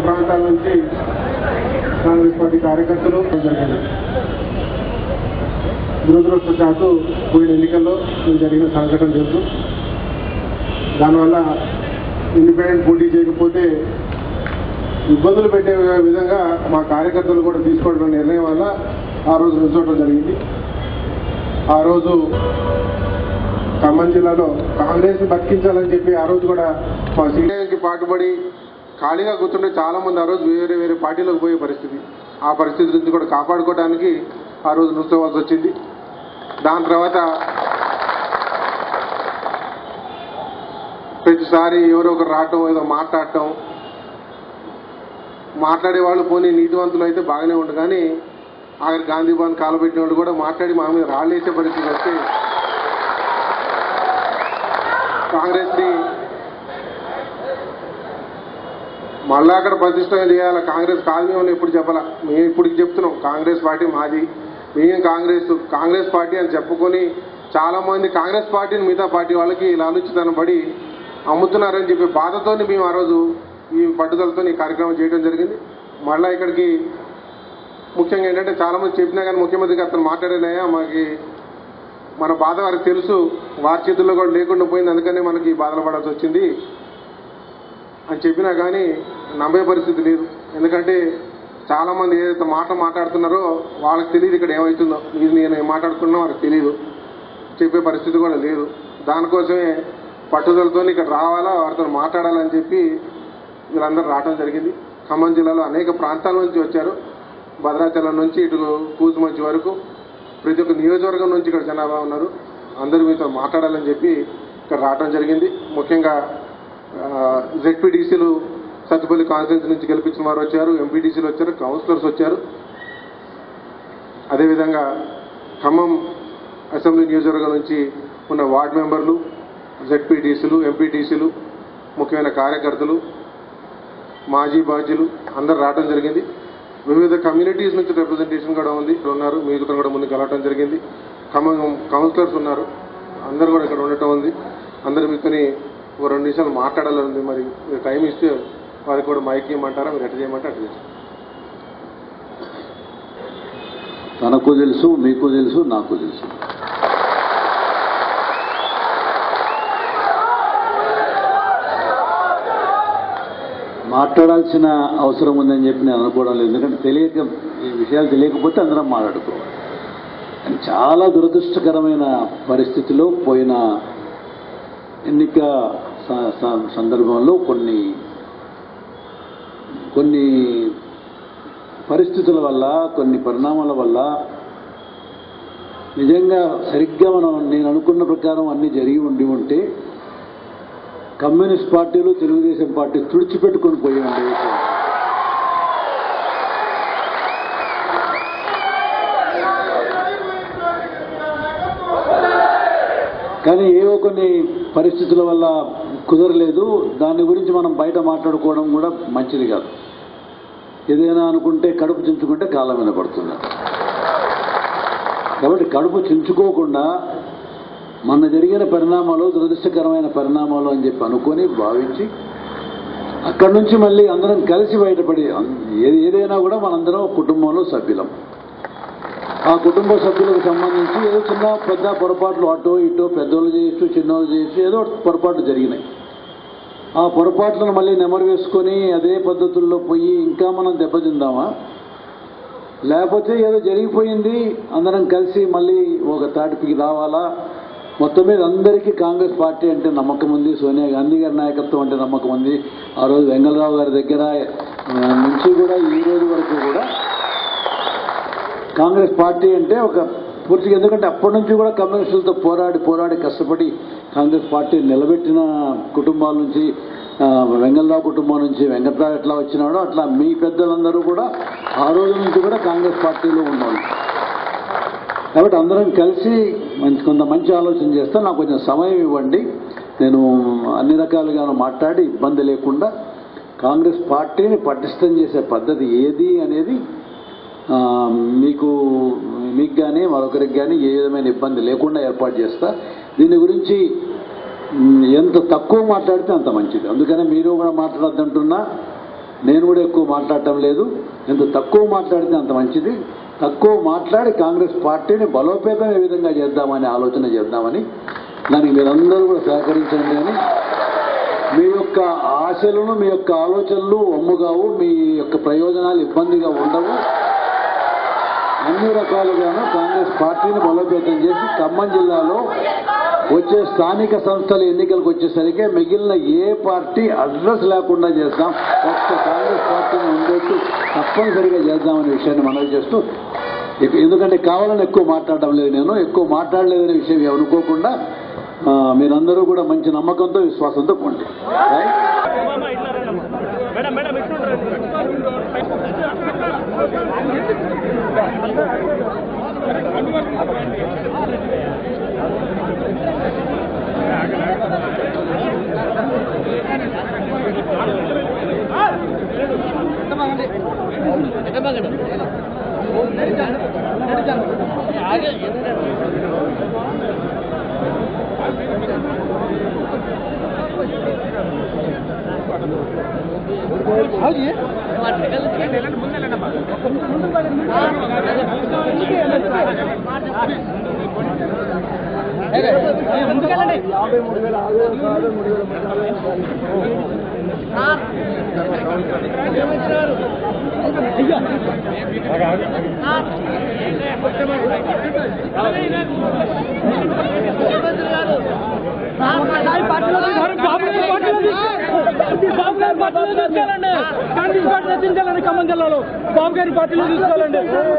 ప్రాంతాల నుంచి కాంగ్రెస్ పార్టీ కార్యకర్తలు జరిగింది. దురదృష్టవశాత్తు పోయిన ఎన్నికల్లో జరిగిన సంఘటన తెలుసు. దానివల్ల ఇండిపెండెంట్ పోటీ చేయకపోతే ఇబ్బందులు పెట్టే విధంగా మా కార్యకర్తలు కూడా తీసుకోవడం నిర్ణయం వల్ల ఆ రోజు నిల్చోవడం జరిగింది. ఆ రోజు ఖమ్మం జిల్లాలో కాంగ్రెస్ బతికించాలని చెప్పి ఆ రోజు కూడా మా సీనియర్కి పాటుపడి ఖాళీగా కూర్చుంటే చాలామంది ఆ రోజు వేరే వేరే పార్టీలోకి పోయే పరిస్థితి. ఆ పరిస్థితి నుంచి కూడా కాపాడుకోవడానికి ఆ రోజు నిల్చోవాల్సి వచ్చింది. దాని తర్వాత ప్రతిసారి ఎవరో ఒకరు రావటం, ఏదో మాట్లాడే వాళ్ళు పోనీ నీతివంతులు అయితే బాగానే ఉండు, కానీ ఆఖరి గాంధీ భవన్ కాలబెట్టిన వాళ్ళు కూడా మాట్లాడి మా మీద రాళ్ళేసే పరిస్థితి వస్తే కాంగ్రెస్ని మళ్ళా అక్కడ ప్రతిష్టంగా చేయాలి. కాంగ్రెస్ కాదు మేము ఎప్పుడు చెప్పాలా, మేము ఇప్పుడు చెప్తున్నాం కాంగ్రెస్ పార్టీ మాది, మేము కాంగ్రెస్ పార్టీ అని చెప్పుకొని చాలామంది కాంగ్రెస్ పార్టీని మిగతా పార్టీ వాళ్ళకి లాలుచితనం పడి అమ్ముతున్నారని చెప్పి బాధతో మేము ఆ రోజు ఈ పట్టుదలతో ఈ కార్యక్రమం చేయడం జరిగింది. మళ్ళీ ఇక్కడికి ముఖ్యంగా ఏంటంటే చాలామంది చెప్పినా కానీ ముఖ్యమంత్రికి అతను మాట్లాడినాయా, మనకి మన బాధ వారికి తెలుసు, వారి చేతుల్లో కూడా లేకుండా పోయింది, అందుకనే మనకి బాధలు పడాల్సి వచ్చింది అని చెప్పినా కానీ నమ్మే పరిస్థితి లేదు. ఎందుకంటే చాలామంది ఏదైతే మాట్లాడుతున్నారో వాళ్ళకి తెలియదు ఇక్కడ ఏమవుతుందో, ఇది నేను మాట్లాడుకున్నా వాళ్ళకి తెలియదు, చెప్పే పరిస్థితి కూడా లేదు. దానికోసమే పట్టుదలతో ఇక్కడ రావాలా, వారితో మాట్లాడాలని చెప్పి వీళ్ళందరూ రావడం జరిగింది. ఖమ్మం జిల్లాలో అనేక ప్రాంతాల నుంచి వచ్చారు. భద్రాచలం నుంచి ఇటు కూసుమంచి వరకు ప్రతి ఒక్క నియోజకవర్గం నుంచి ఇక్కడ జనాభా ఉన్నారు. అందరూ మీతో మాట్లాడాలని చెప్పి ఇక్కడ రావడం జరిగింది. ముఖ్యంగా జెడ్పీటీసీలు సత్తుపల్లి కాన్స్టిట్యున్సీ నుంచి గెలిపించిన వారు వచ్చారు, ఎంపీటీసీలు వచ్చారు, కౌన్సిలర్స్ వచ్చారు. అదేవిధంగా ఖమ్మం అసెంబ్లీ నియోజకవర్గం నుంచి ఉన్న వార్డు మెంబర్లు, జెడ్పీటీసీలు, ఎంపీటీసీలు, ముఖ్యమైన కార్యకర్తలు, మాజీ బాధ్యులు అందరూ రావడం జరిగింది. వివిధ కమ్యూనిటీస్ నుంచి రిప్రజెంటేషన్ కూడా ఉంది, ఇక్కడ ఉన్నారు. మీతో కూడా ముందుకు వెళ్ళటం జరిగింది. ఖమ్మం కౌన్సిలర్స్ ఉన్నారు, అందరూ కూడా ఇక్కడ ఉండటం ఉంది. అందరూ మీతోని ఒక 2 నిమిషాలు మాట్లాడాలని ఉంది. మరి మీరు టైం ఇస్తే వారికి కూడా మైక్ ఇవ్వమంటారా, మీరు ఎట్లా చేయమంటే అట్లా చేస్తారు. తనకు తెలుసు, మీకు తెలుసు, నాకు తెలుసు. మాట్లాడాల్సిన అవసరం ఉందని చెప్పి నేను అనుకోవడం లేదు. ఎందుకంటే ఈ విషయాలు తెలియకపోతే అందరం మాట్లాడుకోవాలి. కానీ చాలా దురదృష్టకరమైన పరిస్థితిలో పోయిన ఎన్నిక సందర్భంలో కొన్ని పరిస్థితుల వల్ల, కొన్ని పరిణామాల వల్ల నిజంగా సరిగ్గా నేను అనుకున్న ప్రకారం అన్నీ జరిగి ఉంటే కమ్యూనిస్ట్ పార్టీలు, తెలుగుదేశం పార్టీ తుడిచిపెట్టుకొని పోయి ఉండే. కానీ ఏవో కొన్ని పరిస్థితుల వల్ల కుదరలేదు. దాని గురించి మనం బయట మాట్లాడుకోవడం కూడా మంచిది కాదు. ఏదైనా అనుకుంటే కడుపు చించుకుంటే కాళ్ళ మీద పడుతుంది. కాబట్టి కడుపు చించుకోకుండా మొన్న జరిగిన పరిణామాలు దురదృష్టకరమైన పరిణామాలు అని చెప్పి అనుకొని భావించి అక్కడి నుంచి మళ్ళీ అందరం కలిసి బయటపడి ఏదైనా కూడా మనందరం కుటుంబంలో సభ్యులం. ఆ కుటుంబ సభ్యులకు సంబంధించి ఏదో చిన్న పెద్ద పొరపాట్లు అటో ఇటో పెద్దోళ్ళు చేయొచ్చు, చిన్నోళ్ళు చేయొచ్చు, ఏదో పొరపాట్లు జరిగినాయి. ఆ పొరపాట్లను మళ్ళీ నెమరు వేసుకొని అదే పద్ధతుల్లో పోయి ఇంకా మనం దెబ్బతిందామా, లేకపోతే ఏదో జరిగిపోయింది అందరం కలిసి మళ్ళీ ఒక తాటికి రావాలా? మొత్తం మీద అందరికీ కాంగ్రెస్ పార్టీ అంటే నమ్మకం ఉంది, సోనియా గాంధీ గారి నాయకత్వం అంటే నమ్మకం ఉంది. ఆ రోజు వెంగళరావు గారి దగ్గర నుంచి కూడా ఈ రోజు వరకు కూడా కాంగ్రెస్ పార్టీ అంటే ఒక పూర్తిగా, ఎందుకంటే అప్పటి నుంచి కూడా కమ్యూనిస్టులతో పోరాడి కష్టపడి కాంగ్రెస్ పార్టీ నిలబెట్టిన కుటుంబాల నుంచి, వెంగళరావు కుటుంబం నుంచి వెంకట్రావు ఎట్లా వచ్చినాడో అట్లా మీ పెద్దలందరూ కూడా ఆ రోజు నుంచి కూడా కాంగ్రెస్ పార్టీలో ఉన్నారు. కాబట్టి అందరం కలిసి కొంత మంచి ఆలోచన చేస్తే నాకు కొంచెం సమయం ఇవ్వండి, నేను అన్ని రకాలుగా మాట్లాడి ఇబ్బంది లేకుండా కాంగ్రెస్ పార్టీని పటిష్టం చేసే పద్ధతి ఏది అనేది మీకు కానీ మరొకరికి కానీ ఏ విధమైన ఇబ్బంది లేకుండా ఏర్పాటు చేస్తా. దీని గురించి ఎంత తక్కువ మాట్లాడితే అంత మంచిది. అందుకనే మీరు కూడా మాట్లాడద్దంటున్నా, నేను కూడా ఎక్కువ మాట్లాడటం లేదు. ఎంత తక్కువ మాట్లాడితే అంత మంచిది. తక్కువ మాట్లాడి కాంగ్రెస్ పార్టీని బలోపేతం ఏ విధంగా చేద్దామని ఆలోచన చేద్దామని, దానికి మీరందరూ కూడా సహకరించండి అని. మీ యొక్క ఆశలను, మీ యొక్క ఆలోచనలు ఒమ్ముగావు, మీ యొక్క ప్రయోజనాలు ఇబ్బందిగా ఉండవు. అన్ని రకాలుగాను కాంగ్రెస్ పార్టీని బలోపేతం చేసి ఖమ్మం జిల్లాలో వచ్చే స్థానిక సంస్థల ఎన్నికలకు వచ్చేసరికి మిగిలిన ఏ పార్టీ అడ్రస్ లేకుండా చేద్దాం, ఒక్క కాంగ్రెస్ పార్టీని ఉండేట్టు తప్పనిసరిగా చేద్దామనే విషయాన్ని మనవి చేస్తూ, ఎందుకంటే కావాలని ఎక్కువ మాట్లాడటం లేదు, నేను ఎక్కువ మాట్లాడలేదనే విషయం అనుకోకుండా మీరందరూ కూడా మంచి నమ్మకంతో, విశ్వాసంతో పోండి. కాంగ్రెస్ పార్టీ రచించాలండి. ఖమ్మం జిల్లాలో బాబు గారి పార్టీలో తీసుకోవాలండి. హలో